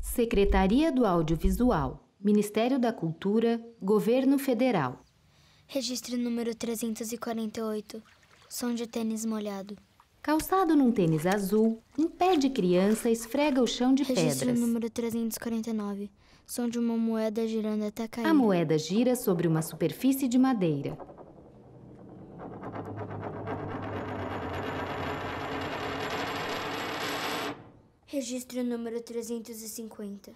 Secretaria do Audiovisual, Ministério da Cultura, Governo Federal. Registro número 348. Som de tênis molhado. Calçado num tênis azul, um pé de criança esfrega o chão de Registro pedras. número 349. Som de uma moeda girando até cair. A moeda gira sobre uma superfície de madeira. Registro número 350.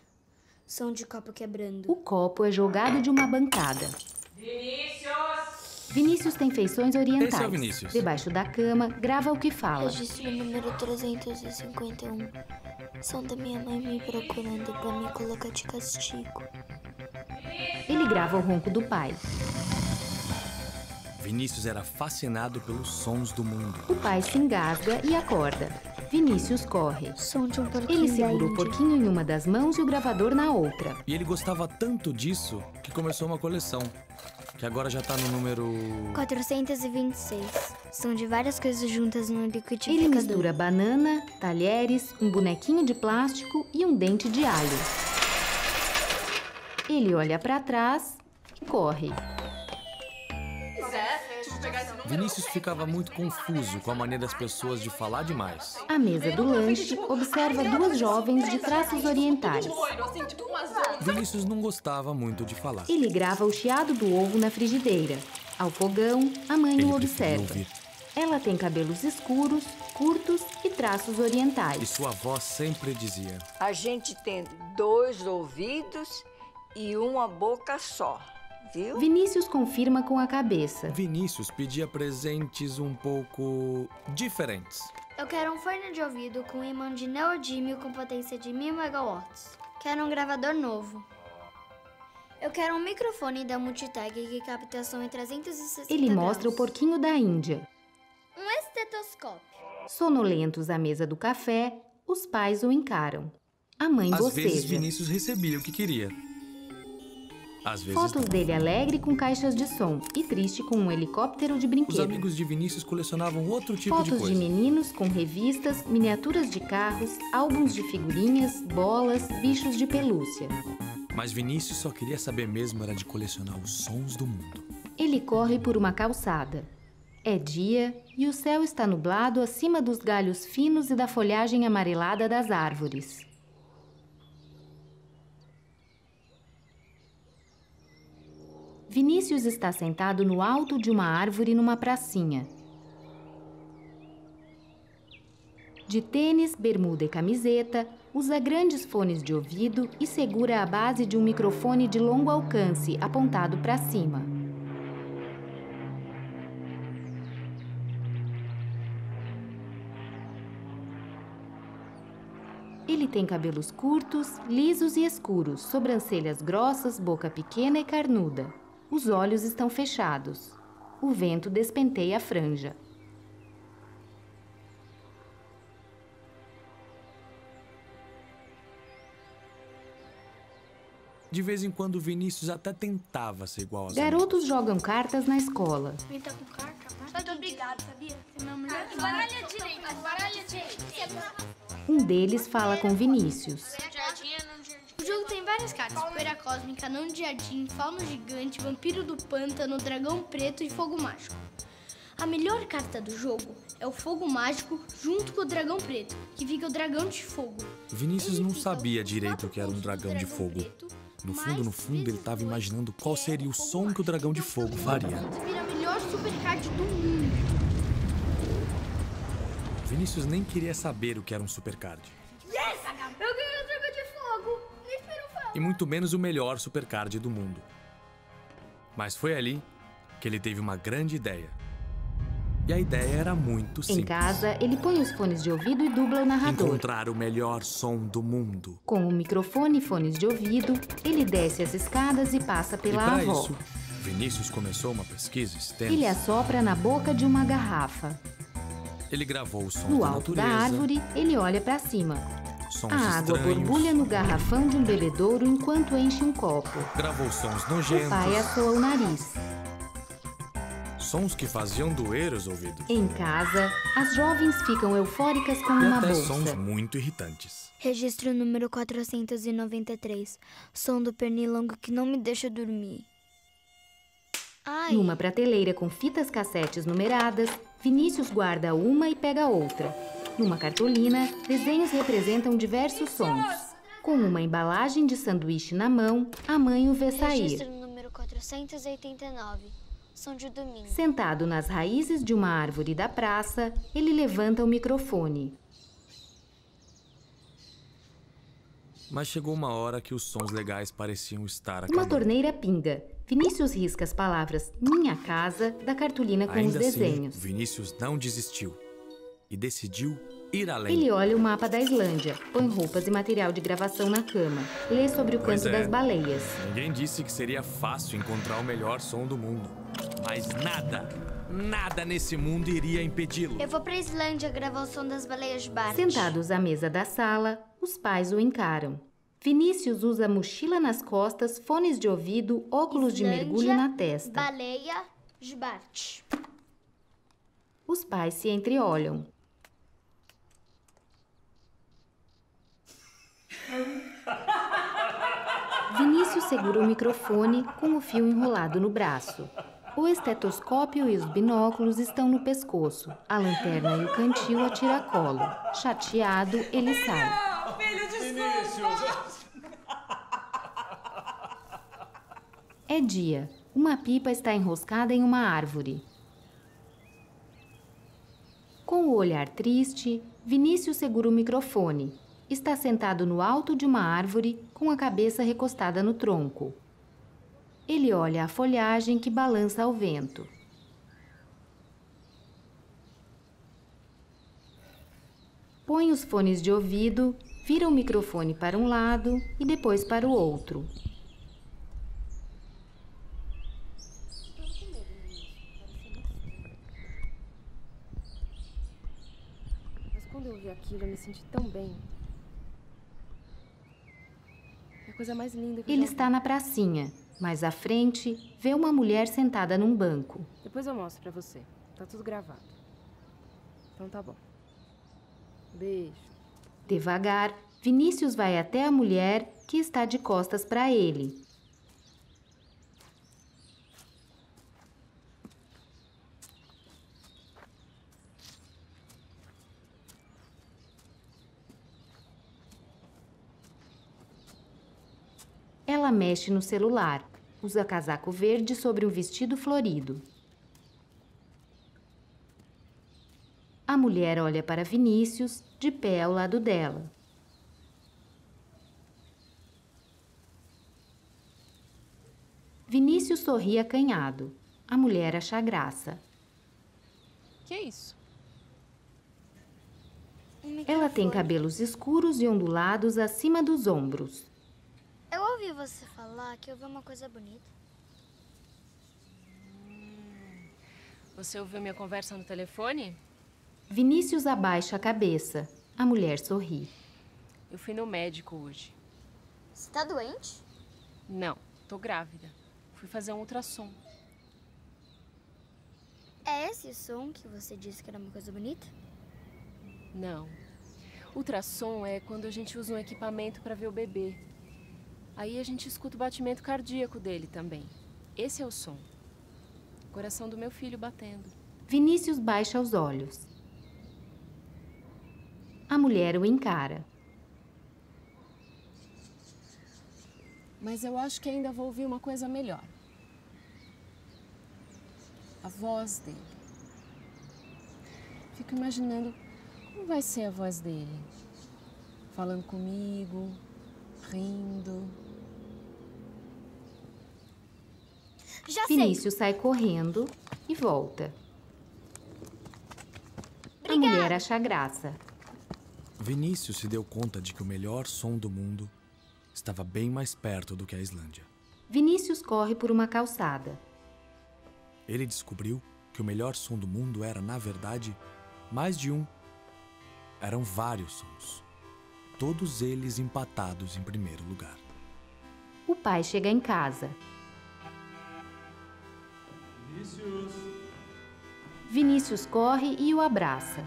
Som de copo quebrando. O copo é jogado de uma bancada. Vinícius tem feições orientais. Esse é o Vinícius. Debaixo da cama, grava o que fala. Registro número 351. Som da minha mãe me procurando pra me colocar de castigo. Ele grava o ronco do pai. Vinícius era fascinado pelos sons do mundo. O pai se engasga e acorda. Vinícius corre. Som de um porquinho. Ele segura da o Índia. porquinho em uma das mãos e o gravador na outra. E ele gostava tanto disso que começou uma coleção, que agora já tá no número... 426. Som de várias coisas juntas no liquidificador. Ele mistura banana, talheres, um bonequinho de plástico e um dente de alho. Ele olha para trás e corre. Vinícius ficava muito confuso com a maneira das pessoas de falar demais. À mesa do lanche, observa duas jovens de traços orientais. Vinícius não gostava muito de falar. Ele grava o chiado do ovo na frigideira. Ao fogão, a mãe Ele o preferia observa. ouvir. Ela tem cabelos escuros, curtos e traços E orientais. sua avó sempre dizia: A gente tem 2 ouvidos e uma boca só, viu? Vinícius confirma com a cabeça. Vinícius pedia presentes um pouco diferentes. Eu quero um fone de ouvido com ímã de neodímio com potência de 1000 megawatts. Quero um gravador novo. Eu quero um microfone da Multitag que capta som em 360 Ele mostra o graus. porquinho da Índia. Um estetoscópio. Sonolentos à mesa do café, os pais o encaram. A mãe Às vezes boceja. Vinícius recebia o que queria. Às vezes Fotos não. dele alegre com caixas de som e triste com um helicóptero de Os brinquedo. amigos de Vinícius colecionavam outro tipo de Fotos de coisa. meninos com revistas, miniaturas de carros, álbuns de figurinhas, bolas, bichos de pelúcia. Mas Vinícius só queria saber mesmo era de colecionar os sons do mundo. Ele corre por uma calçada. É dia e o céu está nublado acima dos galhos finos e da folhagem amarelada das árvores. Vinícius está sentado no alto de uma árvore numa pracinha. De tênis, bermuda e camiseta, usa grandes fones de ouvido e segura a base de um microfone de longo alcance apontado para cima. Ele tem cabelos curtos, lisos e escuros, sobrancelhas grossas, boca pequena e carnuda. Os olhos estão fechados. O vento despenteia a franja. De vez em quando Vinícius até tentava ser igual aos amigos. Garotos jogam cartas na escola. Me tá com carta, tá? Muito obrigado, sabia? Você é meu melhor baralha direita, baralha direita. Um deles fala com Vinícius. O jogo tem várias cartas: poeira cósmica, não de jardim, fauno gigante, vampiro do pântano, dragão preto e fogo mágico. A melhor carta do jogo é o fogo mágico junto com o dragão preto, que fica o dragão de fogo. Vinícius não sabia direito o que era um dragão de fogo. No fundo, ele estava imaginando qual seria o som que o dragão de fogo faria. Você vira a melhor supercard do mundo. Vinícius nem queria saber o que era um supercard. Yes! Eu ganhei o dragão de fogo! Nem espero falar. E muito menos o melhor supercard do mundo. Mas foi ali que ele teve uma grande ideia. E a ideia era muito simples. Em casa, ele põe os fones de ouvido e dubla o narrador. Encontrar o melhor som do mundo. Com o microfone e fones de ouvido, ele desce as escadas e passa E pela para avó. isso, Vinícius começou uma pesquisa extensa. Ele assopra na boca de uma garrafa. Ele gravou os sons No da alto da natureza, árvore, ele olha para cima. sons A água estranhos, borbulha no garrafão de um bebedouro enquanto enche um copo. gravou sons O nojentos, pai assoa o nariz. sons sons que faziam doer os ouvidos. Em casa, as jovens ficam eufóricas com E uma até bolsa. sons muito irritantes. Registro número 493. Som do pernilongo que não me deixa dormir. Ai, Numa prateleira com fitas cassetes numeradas, Vinícius guarda uma e pega outra. Numa cartolina, desenhos representam diversos sons. Com uma embalagem de sanduíche na mão, a mãe o vê registro sair. número 489. Som de domingo. Sentado nas raízes de uma árvore da praça, ele levanta o microfone. Mas chegou uma hora que os sons legais pareciam estar Uma acabando. torneira pinga. Vinícius risca as palavras Minha Casa da cartolina com os Ainda desenhos. assim, Vinícius não desistiu e decidiu ir além. Ele olha o mapa da Islândia, põe roupas e material de gravação na cama, lê sobre o Pois canto é. das baleias. Ninguém disse que seria fácil encontrar o melhor som do mundo. Mas nada nesse mundo iria impedi-lo. Eu vou pra Islândia gravar o som das baleias de Bart. Sentados à mesa da sala, os pais o encaram. Vinícius usa mochila nas costas, fones de ouvido, óculos de Islândia, mergulho na testa. Baleia de Bart. Os pais se entreolham. Vinícius segura o microfone com o fio enrolado no braço. O estetoscópio e os binóculos estão no pescoço. A lanterna e o cantil a tiracolo. Chateado, ele sai. É dia. Uma pipa está enroscada em uma árvore. Com o olhar triste, Vinícius segura o microfone. Está sentado no alto de uma árvore, com a cabeça recostada no tronco. Ele olha a folhagem que balança ao vento. Põe os fones de ouvido, vira o microfone para um lado e depois para o outro. Mas quando eu vi aquilo, eu me senti tão bem. É a coisa mais linda que eu Ele já vi. está na pracinha, mais à frente, vê uma mulher sentada num banco. Depois eu mostro pra você. Tá tudo gravado. Então tá bom. Beijo. Devagar, Vinícius vai até a mulher que está de costas para ele. Ela mexe no celular, usa casaco verde sobre um vestido florido. A mulher olha para Vinícius, de pé ao lado dela. Vinícius sorri acanhado. A mulher acha graça. Que é isso? Ela tem cabelos escuros e ondulados acima dos ombros. Eu ouvi você falar que eu vi uma coisa bonita. Você ouviu minha conversa no telefone? Vinícius abaixa a cabeça. A mulher sorri. Eu fui no médico hoje. Você tá doente? Não, tô grávida. Fui fazer um ultrassom. É esse som que você disse que era uma coisa bonita? Não. Ultrassom é quando a gente usa um equipamento para ver o bebê. Aí a gente escuta o batimento cardíaco dele também. Esse é o som. O coração do meu filho batendo. Vinícius baixa os olhos. A mulher o encara. Mas eu acho que ainda vou ouvir uma coisa melhor. A voz dele. Fico imaginando como vai ser a voz dele. Falando comigo, rindo. Já sei. Vinícius sai correndo e volta. A mulher acha graça. Vinícius se deu conta de que o melhor som do mundo estava bem mais perto do que a Islândia. Vinícius corre por uma calçada. Ele descobriu que o melhor som do mundo era, na verdade, mais de um. Eram vários sons. Todos eles empatados em primeiro lugar. O pai chega em casa. Vinícius, Vinícius corre e o abraça.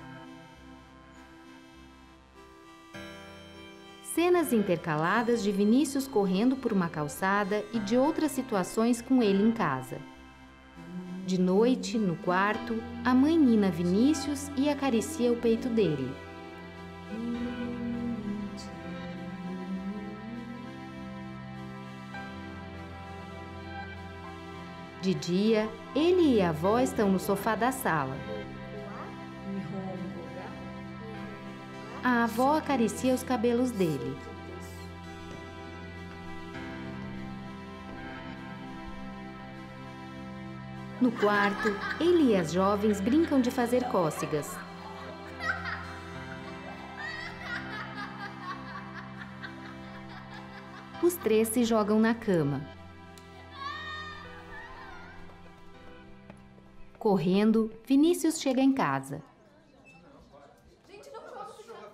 Cenas intercaladas de Vinícius correndo por uma calçada e de outras situações com ele em casa. De noite, no quarto, a mãe nina Vinícius e acaricia o peito dele. De dia, ele e a avó estão no sofá da sala. A avó acaricia os cabelos dele. No quarto, ele e as jovens brincam de fazer cócegas. Os três se jogam na cama. Correndo, Vinícius chega em casa.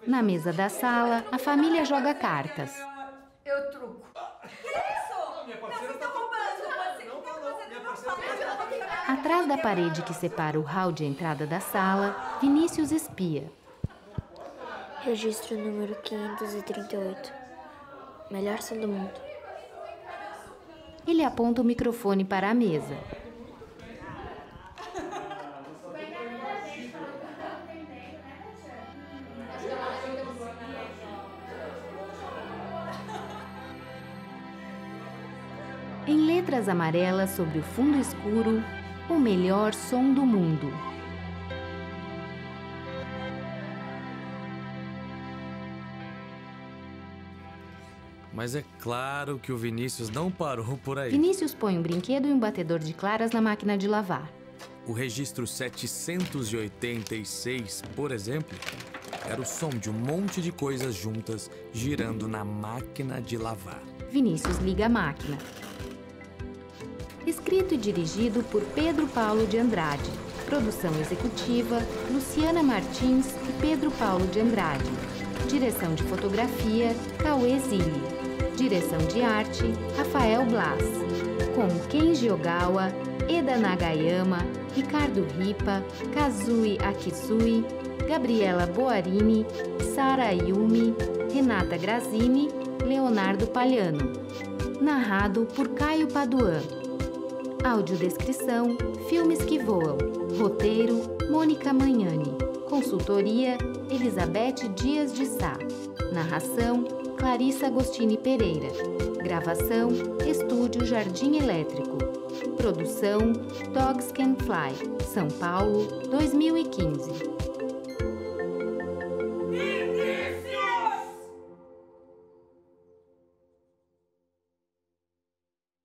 Na mesa da sala, a família joga cartas. Eu truco. Atrás da parede que separa o hall de entrada da sala, Vinícius espia. Registro número 538. Melhor som do mundo. Ele aponta o microfone para a mesa. Em letras amarelas sobre o fundo escuro, o melhor som do mundo. Mas é claro que o Vinícius não parou por aí. Vinícius põe um brinquedo e um batedor de claras na máquina de lavar. O registro 786, por exemplo, era o som de um monte de coisas juntas girando na máquina de lavar. Vinícius liga a máquina. Escrito e dirigido por Pedro Paulo de Andrade. Produção executiva, Luciana Martins e Pedro Paulo de Andrade. Direção de fotografia, Cauê Zilli. Direção de arte, Rafael Blas. Com Kenji Ogawa, Eda Nagayama, Ricardo Ripa, Kazui Akizui, Gabriela Boarini, Sara Ayumi, Renata Grazini, Leonardo Palhano. Narrado por Caio Paduan. Audiodescrição, Filmes que Voam. Roteiro, Mônica Magnani. Consultoria, Elizabeth Dias de Sá. Narração, Clarissa Agostini Pereira. Gravação, Estúdio Jardim Elétrico. Produção, Dogs Can Fly, São Paulo, 2015.